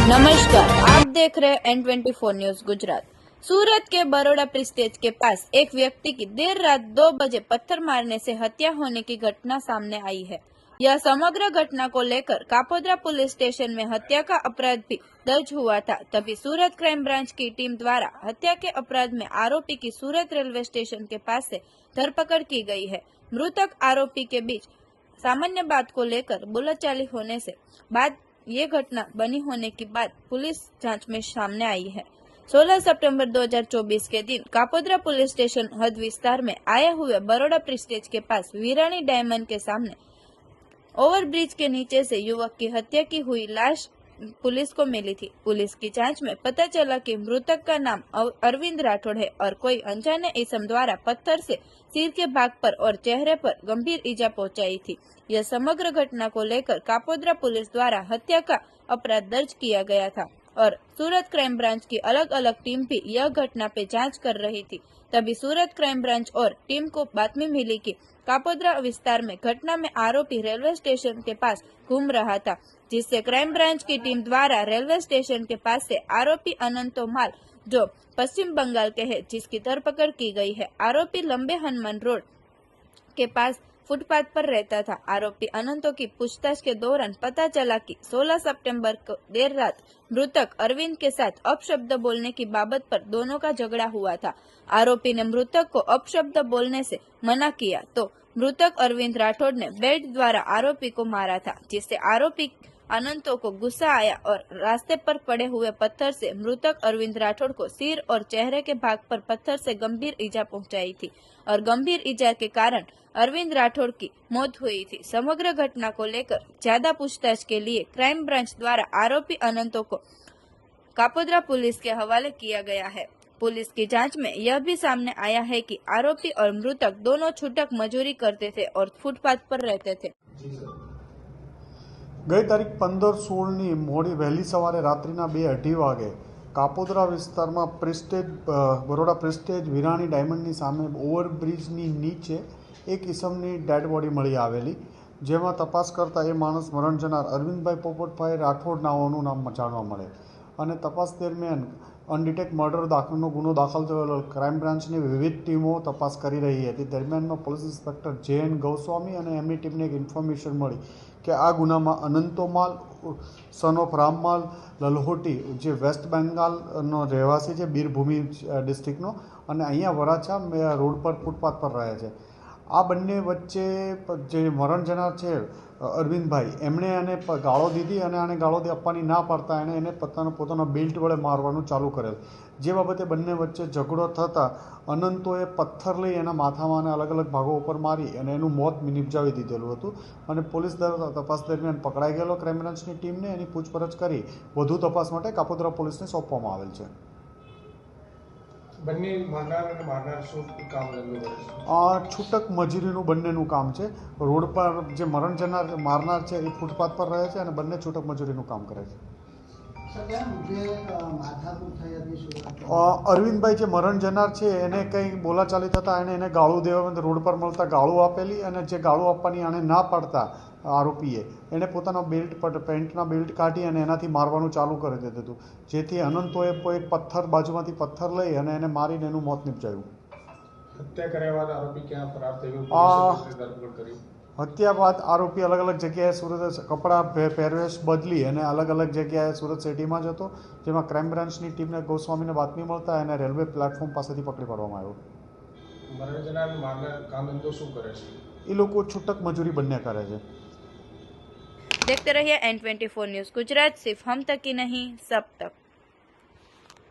नमस्कार, आप देख रहे हैं N24 न्यूज गुजरात। सूरत के बरोड़ा प्रेस्टेज के पास एक व्यक्ति की देर रात 2 बजे पत्थर मारने से हत्या होने की घटना सामने आई है। यह समग्र घटना को लेकर कापोद्रा पुलिस स्टेशन में हत्या का अपराध भी दर्ज हुआ था। तभी सूरत क्राइम ब्रांच की टीम द्वारा हत्या के अपराध में आरोपी की सूरत रेलवे स्टेशन के पास से धरपकड़ की गई है। मृतक आरोपी के बीच सामान्य बात को लेकर बोलाचाली होने से बाद ये घटना बनी होने की बात पुलिस जांच में सामने आई है। 16 सितंबर 2024 के दिन कापोद्रा पुलिस स्टेशन हद विस्तार में आए हुए बरोड़ा प्रेस्टेज के पास वीरानी डायमंड के सामने ओवरब्रिज के नीचे से युवक की हत्या की हुई लाश पुलिस को मिली थी। पुलिस की जांच में पता चला कि मृतक का नाम अरविंद राठौड़ है और कोई अनजाने इसम द्वारा पत्थर से सिर के भाग पर और चेहरे पर गंभीर ईजा पहुंचाई थी। यह समग्र घटना को लेकर कापोद्रा पुलिस द्वारा हत्या का अपराध दर्ज किया गया था और सूरत क्राइम ब्रांच की अलग अलग टीम भी यह घटना पे जांच कर रही थी। तभी सूरत क्राइम ब्रांच और टीम को बातमी मिली कि कापोद्रा विस्तार में घटना में आरोपी रेलवे स्टेशन के पास घूम रहा था, जिससे क्राइम ब्रांच की टीम द्वारा रेलवे स्टेशन के पास से आरोपी अनंतो माल जो पश्चिम बंगाल के है जिसकी धरपकड़ की गई है। आरोपी लंबे हनुमान रोड के पास फुटपाथ पर रहता था। आरोपी अनंतो की पूछताछ के दौरान पता चला कि 16 सितंबर को देर रात मृतक अरविंद के साथ अपशब्द बोलने की बाबत पर दोनों का झगड़ा हुआ था। आरोपी ने मृतक को अपशब्द बोलने से मना किया तो मृतक अरविंद राठौड़ ने बेल्ट द्वारा आरोपी को मारा था, जिससे आरोपी अनंतो को गुस्सा आया और रास्ते पर पड़े हुए पत्थर से मृतक अरविंद राठौड़ को सिर और चेहरे के भाग पर पत्थर से गंभीर ईजा पहुंचाई थी और गंभीर ईजा के कारण अरविंद राठौड़ की मौत हुई थी। समग्र घटना को लेकर ज्यादा पूछताछ के लिए क्राइम ब्रांच द्वारा आरोपी अनंतो को कापोद्रा पुलिस के हवाले किया गया है। पुलिस की जांच में यह भी सामने आया है कि आरोपी और मृतक दोनों छूटक मजूरी करते थे और फुटपाथ पर रहते थे। गई तारीख 15/16 मोड़ी वહેલી સવારે રાત્રિના 2:30 વાગે કાપોદ્રા વિસ્તારમાં બરોડા પ્રેસ્ટેજ વીરાણી ડાયમંડની સામે ઓવરબ્રિજની નીચે એક ઈસમની ડેડ બોડી મળી આવેલી, જેમાં તપાસ કરતા એ માણસ મરણ જનાર અરવિંદભાઈ પોપટભાઈ રાઠોડ નાઓનું નામ જાણવા મળે અને તપાસ દરમિયાન અનડિટેક્ટ મર્ડર દાખલનો ગુનો દાખલ થયેલો ક્રાઇમ બ્રાન્ચની વિવિધ ટીમો તપાસ કરી રહી હતી। દરમિયાનમાં પોલીસ ઇન્સ્પેક્ટર જે.એન. ગોસ્વામી અને એમની ટીમને એક ઇન્ફોર્મેશન મળી કે આ ગુનામાં અનંતો માલ સન ઓફ રામમાલ લલહોટી જે વેસ્ટ બેંગાલનો રહેવાસી છે, બીરભૂમિ ડિસ્ટ્રિક્ટનો, અને અહીંયા વરાછા રોડ પર ફૂટપાથ પર રહે છે। આ બંને વચ્ચે જે મરણ જનાર છે અરવિંદભાઈ, એમણે એને ગાળો દીધી અને આને ગાળો આપવાની ના પાડતા એને પોતાના બેલ્ટ વડે મારવાનું ચાલુ કરેલ, જે બાબતે બંને વચ્ચે ઝઘડો થતાં અનંતોએ પથ્થર લઈ એના માથામાં અને અલગ અલગ ભાગો ઉપર મારી અને એનું મોત નિપજાવી દીધેલું હતું અને પોલીસ દ્વારા તપાસ દરમિયાન પકડાઈ ગયેલો ક્રાઇમ બ્રાન્ચની ટીમને એની પૂછપરછ કરી વધુ તપાસ માટે કાપોદ્રા પોલીસને સોંપવામાં આવેલ છે। બંને મારનાર અને મારનાર શું કામ ધંધો કરે છે? છૂટક મજૂરીનું બંનેનું કામ છે। રોડ પર જે મરણ જનાર મારનાર છે એ ફૂટપાથ પર રહે છે અને બંને છૂટક મજૂરીનું કામ કરે છે। અરવિંદભાઈ જે મરણ જનાર છે એને કંઈ બોલાચાલી થતાં એને ગાળું દેવા રોડ પર મળતા ગાળું આપેલી અને જે ગાળું આપવાની આને ના પાડતા આરોપીએ એણે પોતાના બેલ્ટ પર પેન્ટના બેલ્ટ કાઢી અને એનાથી મારવાનું ચાલુ કરી દીધું હતું, જેથી અનંતોએ એક પથ્થર બાજુમાંથી પથ્થર લઈ અને એને મારીને એનું મોત નિપજાયું। હત્યા કર્યા બાદ આરોપી ક્યાં ફરાર થયો? ધરપકડ કરી। હત્યા બાદ આરોપી અલગ અલગ જગ્યાએ સુરત કપડાં પહેરવેશ બદલી અને અલગ અલગ જગ્યાએ સુરત સિટીમાં જ હતો, જેમાં ક્રાઇમ બ્રાન્ચની ટીમને ગોસ્વામીને બાતમી મળતા એને રેલવે પ્લેટફોર્મ પાસેથી પકડી પાડવામાં આવ્યો। મરણ જનાર મારનાર કામ ધંધો શું કરે છે? એ લોકો છૂટક મજૂરી બંને કરે છે। देखते रहिए N24 न्यूज गुजरात, सिर्फ हम तक ही नहीं सब तक।